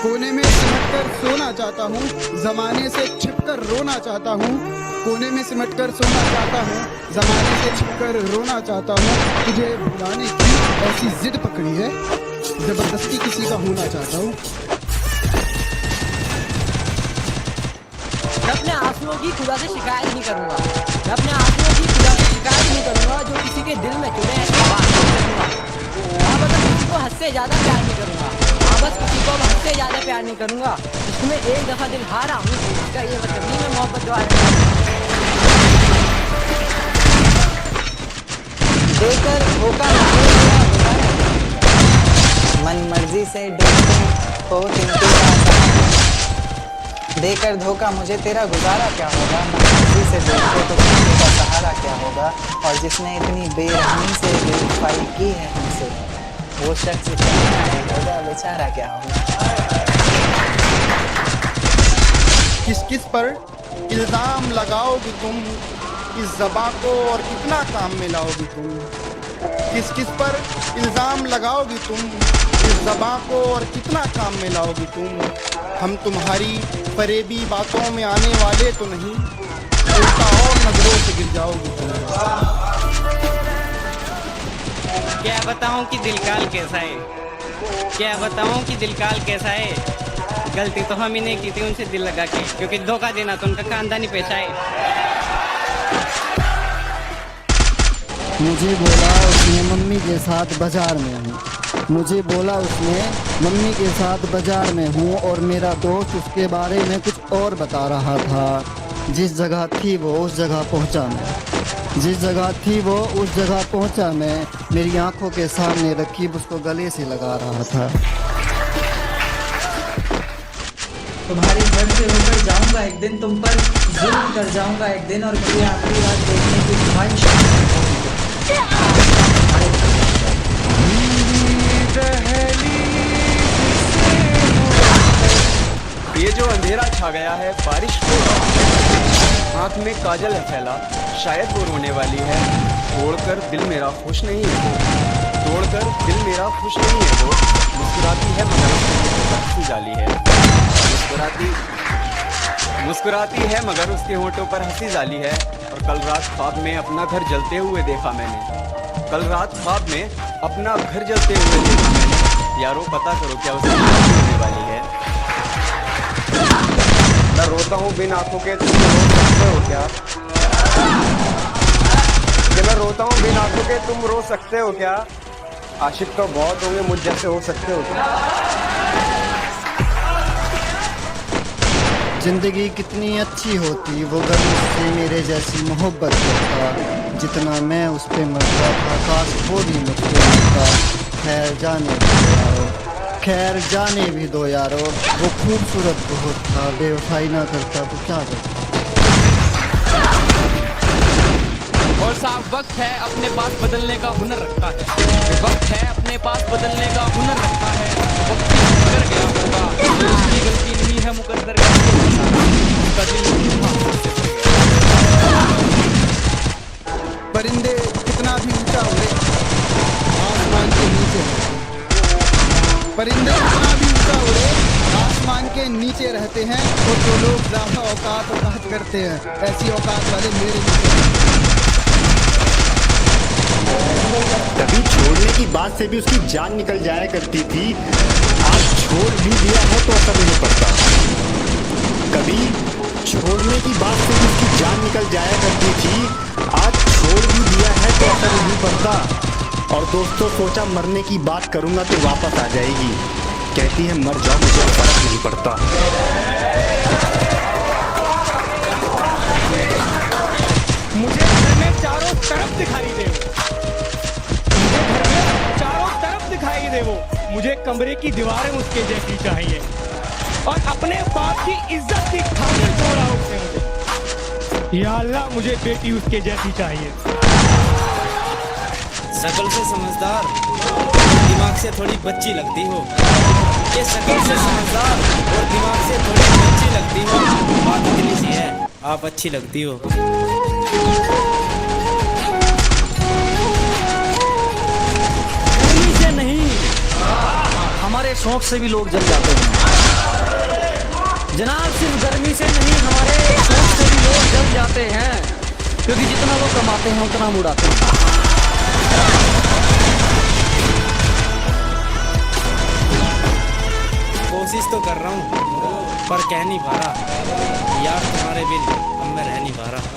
कोने में सिमटकर सोना चाहता हूँ, जमाने से छिपकर रोना चाहता हूँ। कोने में सिमटकर सोना चाहता हूँ, जमाने से छिपकर रोना चाहता हूँ। तुझे भुलाने की ऐसी जिद पकड़ी है, जबरदस्ती किसी का होना चाहता हूँ। मैं अपने आंसुओं की खुदा से शिकायत नहीं करूंगा। मैं अपने आंसुओं की खुदा से शिकायत नहीं करूंगा। जो किसी के दिल में चुने ऐसी बात नहीं करूंगा। हाँ, बस किसी को हद से ज्यादा प्यार नहीं करूंगा। हाँ, बस किसी को हद से ज्यादा प्यार नहीं करूंगा। इसमें एक दफा दिल हारा हूँ, इसका ये मतलब नहीं मैं मोहब्बत द्वारा देकर धोखा मन मर्जी से डूबते हो तिनके देकर धोखा मुझे तेरा गुजारा क्या होगा। मन मर्जी से डूबते तो तिनके का सहारा क्या होगा। और जिसने इतनी बेरहमी से बेवफाई की है हमसे, वो शख्स होगा बेचारा क्या होगा। किस किस पर इल्जाम लगाओगी तुम, इस ज़बां को और कितना काम में लाओगी तुम। किस किस पर इल्ज़ाम लगाओगी तुम, इस ज़बां को और कितना काम में लाओगी तुम। हम तुम्हारी फरेबी बातों में आने वाले तो नहीं, उल्टा और नजरों से गिर जाओगी तुम। क्या बताऊं कि दिल काल कैसा है, क्या बताऊं कि दिल काल कैसा है। गलती तो हम ही नहीं की थी उनसे दिल लगा के, क्योंकि धोखा देना तो उनका खानदानी पेशा है। मुझे बोला उसने मम्मी के साथ बाजार में हूँ। मुझे बोला उसने मम्मी के साथ बाजार में हूँ और मेरा दोस्त उसके बारे में कुछ और बता रहा था। जिस जगह थी वो उस जगह पहुँचा मैं। जिस जगह थी वो उस जगह पहुँचा मैं। मेरी आंखों के सामने रकीब उसको गले से लगा रहा था। तुम्हारी घर से होकर जाऊंगा एक दिन, तुम पर जुल्म कर जाऊंगा एक दिन, और मेरी आखिरी रात देखने की ख्वाहिश। ये जो अंधेरा छा गया है बारिश हो रहा है, आँख में काजल है फैला, शायद वो रोने वाली है। तोड़कर दिल मेरा खुश नहीं है वो, तोड़कर दिल मेरा खुश नहीं है वो। मुस्कुराती है मगर हंसी जाली है, मुस्कुराती है मगर उसके होठों पर हंसी जाली है। और कल रात ख्वाब में अपना घर जलते हुए देखा मैंने, कल रात ख्वाब में अपना घर जलते हुए देखा मैंने। यारो पता करो क्या उसे होने वाली है। मैं रोता हूँ बिन आंखों के, तुम रो सकते हो क्या। कि मैं रोता हूँ बिन आंखों के, तुम रो सकते हो क्या। आशिक तो बहुत होंगे, मुझ जैसे हो सकते हो क्या। जिंदगी कितनी अच्छी होती वो अगर मुझसे मेरे जैसी मोहब्बत करता। जितना मैं उस पे मरता था काश वो भी मुझसे मरता। खैर जाने दो यारो, खैर जाने भी दो यारो। वो खूबसूरत बहुत था, बेवफाई ना करता तो क्या करता। और साहब वक्त है अपने पास बदलने का हुनर रखता है, वक्त है अपने पास बदलने का हुनर रखता है। वक्त कर गया होगा, उसकी गलती नहीं है मुकद्दर का परिंदे कितना भी ऊंचा उड़े आसमान के नीचे रहते। परिंदे कितना भी ऊंचा उड़े आसमान के नीचे रहते हैं। और जो लोग ज़्यादा औकात करते हैं, ऐसी औकात वाले मेरे नीचे। कभी छोड़ने की बात से भी उसकी जान निकल जाया करती थी, आज छोड़ भी दिया है तो असर नहीं पड़ता। कभी छोड़ने की बात से भी उसकी जान निकल जाया करती थी, आज छोड़ भी दिया है तो असर नहीं पड़ता। और दोस्तों सोचा मरने की बात करूंगा तो वापस आ जाएगी, कहती है मर जाओ मुझे फर्क नहीं पड़ता। मुझे घर में चारों तरफ दिखाई दे, मुझे घर में चारों तरफ दिखाई दे वो। मुझे कमरे की दीवारें उसके जैसी चाहिए, और अपने बाप की इज्जत की खातिर छोड़ा उसने मुझे। या अल्लाह मुझे बेटी उसके जैसी चाहिए। शकल से समझदार, दिमाग से थोड़ी बच्ची लगती हो। ये शकल से समझदार और दिमाग से थोड़ी बच्ची लगती हो, बात इतनी सी है आप अच्छी लगती हो। नहीं, हमारी हमारे शौक से भी लोग जल जाते हैं जनाब। सिर्फ गर्मी से नहीं, हमारे शौक से भी लोग जल जाते हैं, क्योंकि जितना वो कमाते हैं उतना हम उड़ाते हैं। कोशिश तो कर रहा हूँ पर कह नहीं पा रहा यार, तुम्हारे बिन अब मैं रह नहीं पा रहा।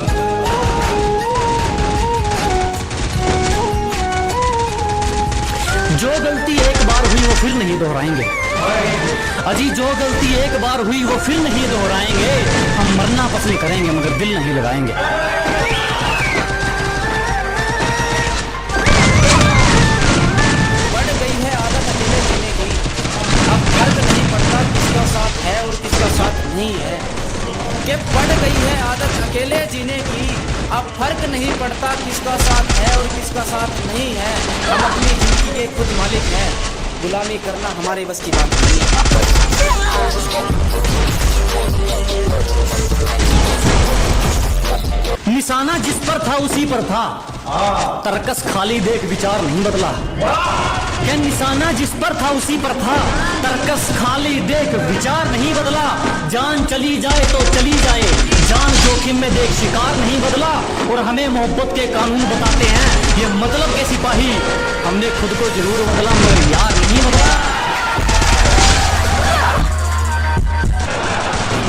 जो गलती एक बार हुई वो फिर नहीं दोहराएंगे अजी, जो गलती एक बार हुई वो फिर नहीं दोहराएंगे। हम मरना पसंद करेंगे मगर दिल नहीं लगाएंगे। बढ़ गई है आदत अकेले जीने की, अब फर्क नहीं पड़ता किसका साथ है और किसका साथ नहीं है। कि बढ़ गई है आदत अकेले जीने की, अब फर्क नहीं पड़ता किसका साथ है और किसका साथ नहीं है। हम अपनी जिंदगी के खुद मालिक हैं, गुलामी करना हमारे बस की बात नहीं है। निशाना जिस पर था उसी पर था, तरकस खाली देख विचार नहीं बदला। क्या निशाना जिस पर था उसी पर था, तरकस खाली देख विचार नहीं बदला। जान चली जाए तो चली जाए, जान जोखिम में देख शिकार नहीं बदला। और हमें मोहब्बत के कानून बताते हैं ये मतलब के सिपाही, हमने खुद को जरूर बदला मगर यार नहीं बदला।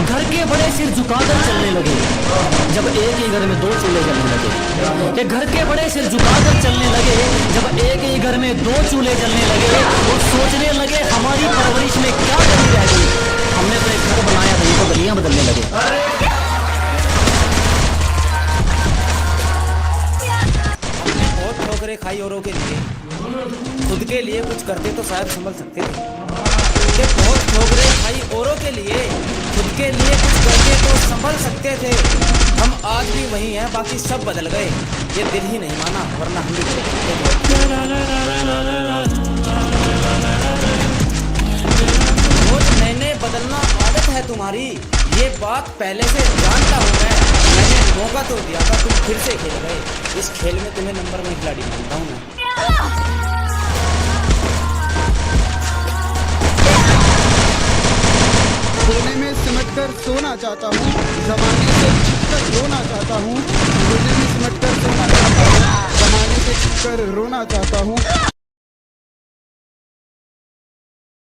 घर के बड़े सिर झुकाकर चलने लगे जब एक ही घर में दो चूल्हे जलने लगे। ये घर के बड़े सिर झुकाकर चलने लगे जब एक ही घर में दो चूल्हे जलने लगे। और सोचने लगे हमारी परवरिश में क्या कमी रह गई, हमने तो एक घर बनाया था, ये तो गलियां बदलने लगे। हमने बहुत ठोकरें खाई औरों के लिए, खुद के लिए कुछ करते तो शायद संभल सकते थे। कि बहुत ठोकरें खाई औरों के लिए, खुद के लिए कुछ करते तो संभल सकते थे। हम आज भी वही हैं, बाकी सब बदल गए, ये दिल ही नहीं माना वरना हम भी बदल सकते थे। रोज नए नए बदलना आदत है तुम्हारी, ये बात पहले से जानता हूँ मैं। मैंने मौका तो दिया था, तुम फिर से खेल गए। इस खेल में तुम्हें नंबर 1 खिलाड़ी मानता हूँ मैं। कोने में सिमटकर सोना चाहता हूँ, जमाने से छिपकर रोना चाहता हूँ। कोने में सिमटकर सोना चाहता हूँ, जमाने से छिपकर रोना चाहता हूँ।